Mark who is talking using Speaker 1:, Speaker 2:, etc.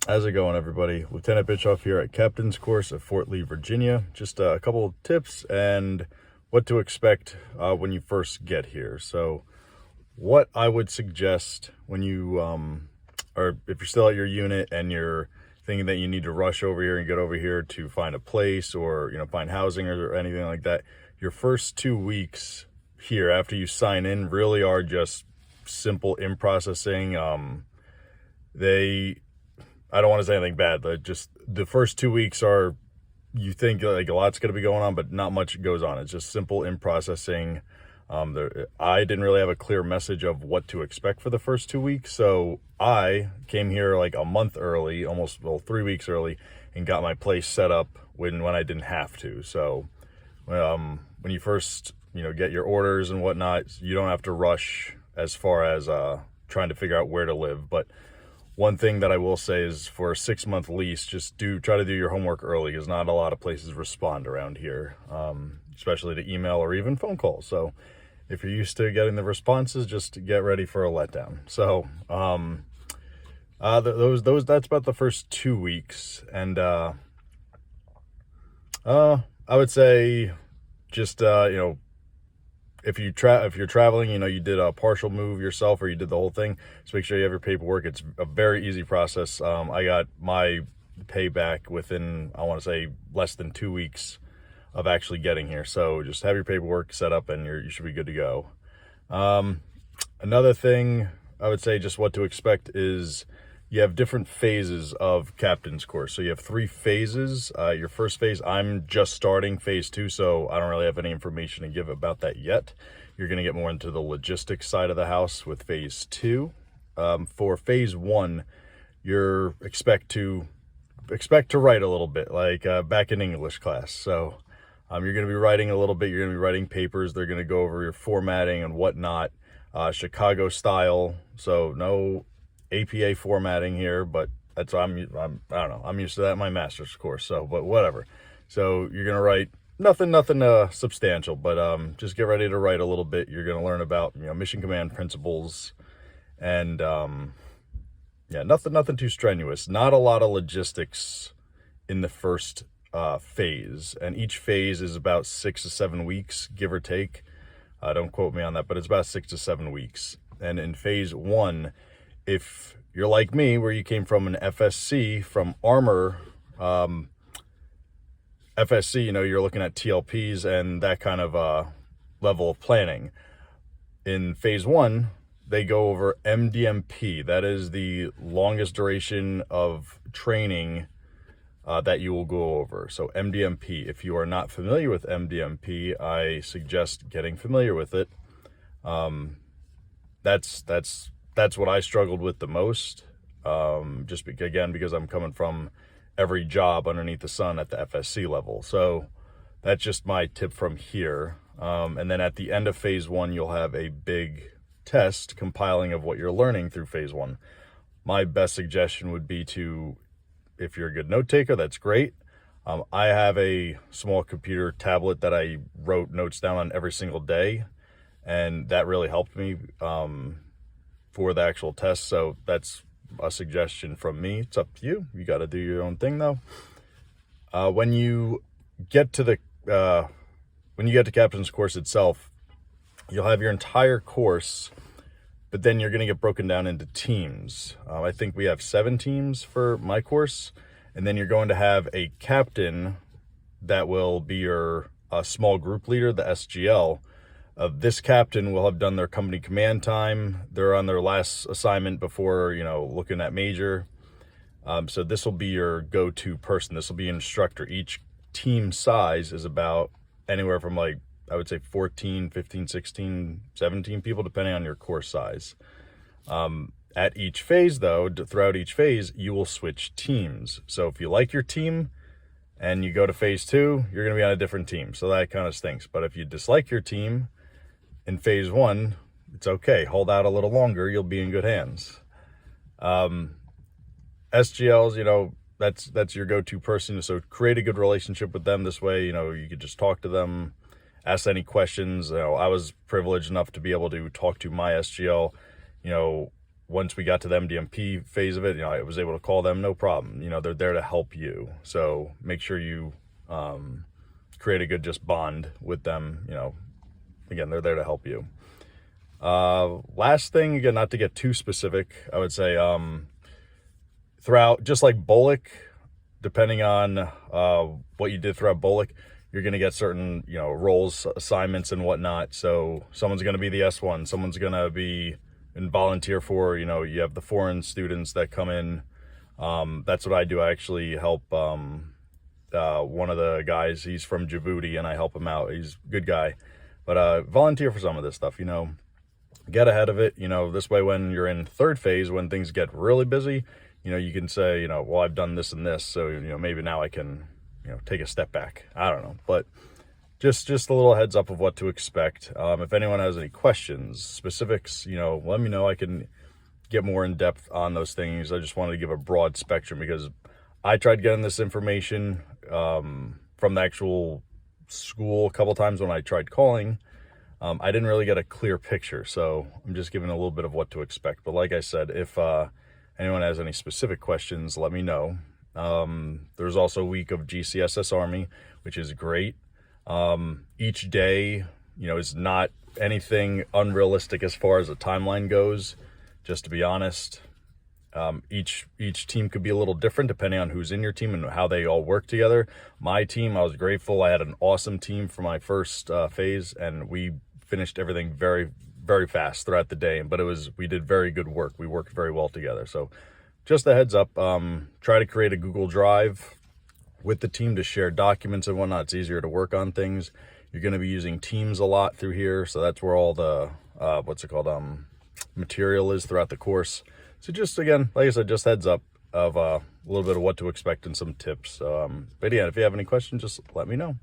Speaker 1: How's it going, everybody? Lieutenant Bischoff here at Captain's Course at Fort Lee, Virginia. Just a couple of tips and what to expect when you first get here. So what I would suggest when you, or if you're still at your unit and you're thinking that you need to rush over here and get over here to find a place or, find housing or anything like that, your first 2 weeks here after you sign in really are just simple in-processing. I don't want to say anything bad, but just the first 2 weeks are, you think like a lot's going to be going on, but not much goes on. It's just simple in processing. I didn't really have a clear message of what to expect for the first 2 weeks. So I came here like a month early, almost 3 weeks early, and got my place set up when I didn't have to. So when you first, get your orders and whatnot, you don't have to rush as far as trying to figure out where to live. But one thing that I will say is for a 6-month lease, just try to do your homework early, because not a lot of places respond around here, especially to email or even phone calls. So if you're used to getting the responses, just get ready for a letdown. So that's about the first 2 weeks. And I would say just if you're traveling, you did a partial move yourself or you did the whole thing, just make sure you have your paperwork. It's a very easy process. I got my payback within, I want to say, less than 2 weeks of actually getting here. So just have your paperwork set up and you should be good to go. Another thing I would say, just what to expect, is you have different phases of Captain's Course. So you have 3 phases. Your first phase, I'm just starting phase 2, so I don't really have any information to give about that yet. You're going to get more into the logistics side of the house with phase 2. For phase 1, you're expect to write a little bit, like back in English class. So you're going to be writing a little bit. You're going to be writing papers. They're going to go over your formatting and whatnot, Chicago style. So no APA formatting here, but that's I don't know. I'm used to that in my master's course. So, but whatever. So you're gonna write nothing substantial, but just get ready to write a little bit. You're gonna learn about mission command principles, and nothing too strenuous. Not a lot of logistics in the first phase, and each phase is about 6 to 7 weeks, give or take. Don't quote me on that, but it's about 6 to 7 weeks. And in phase 1, if you're like me, where you came from an FSC, from armor, FSC, you're looking at TLPs and that kind of level of planning. In phase 1, they go over MDMP. That is the longest duration of training that you will go over. So MDMP, if you are not familiar with MDMP, I suggest getting familiar with it. That's what I struggled with the most, because I'm coming from every job underneath the sun at the FSC level. So that's just my tip from here. And then at the end of phase 1, you'll have a big test compiling of what you're learning through phase 1. My best suggestion would be if you're a good note taker, that's great. I have a small computer tablet that I wrote notes down on every single day, and that really helped me for the actual test. So that's a suggestion from me. It's up to you. You got to do your own thing, though. When you get to Captain's Course itself, you'll have your entire course, but then you're going to get broken down into teams. I think we have 7 teams for my course, and then you're going to have a captain that will be your small group leader, the SGL. This captain will have done their company command time. They're on their last assignment before, looking at major. So this will be your go-to person. This will be an instructor. Each team size is about anywhere from I would say 14, 15, 16, 17 people, depending on your course size. At each phase, though, throughout each phase, you will switch teams. So if you like your team and you go to phase 2, you're going to be on a different team. So that kind of stinks. But if you dislike your team in phase 1, it's okay. Hold out a little longer. You'll be in good hands. SGLs, that's your go-to person. So create a good relationship with them. This way, you could just talk to them, ask any questions. I was privileged enough to be able to talk to my SGL, once we got to the MDMP phase of it, you know, I was able to call them, no problem. You know, they're there to help you. So make sure you create a good just bond with them. You know, again, they're there to help you. Last thing, again, not to get too specific, I would say throughout, just like BOLC, depending on what you did throughout BOLC, you're going to get certain, you know, roles, assignments and whatnot. So someone's going to be the S1, someone's going to be and volunteer for, you know, you have the foreign students that come in. That's what I do. I actually help one of the guys, he's from Djibouti, and I help him out. He's a good guy. But volunteer for some of this stuff, you know, get ahead of it. You know, this way when you're in third phase, when things get really busy, you know, you can say, you know, well, I've done this and this, so, you know, maybe now I can, you know, take a step back. I don't know, but just a little heads up of what to expect. If anyone has any questions, specifics, you know, let me know. I can get more in depth on those things. I just wanted to give a broad spectrum because I tried getting this information from the actual school a couple times when I tried calling. I didn't really get a clear picture, so I'm just giving a little bit of what to expect. But like I said, if anyone has any specific questions, let me know. There's also a week of GCSS Army, which is great. Each day, you know, is not anything unrealistic as far as a timeline goes, just to be honest. Each team could be a little different depending on who's in your team and how they all work together. My team, I was grateful. I had an awesome team for my first phase, and we finished everything very, very fast throughout the day. But we did very good work. We worked very well together. So just a heads up, try to create a Google Drive with the team to share documents and whatnot. It's easier to work on things. You're going to be using Teams a lot through here. So that's where all the, material is throughout the course. So just, again, like I said, just heads up of a little bit of what to expect and some tips. But yeah, if you have any questions, just let me know.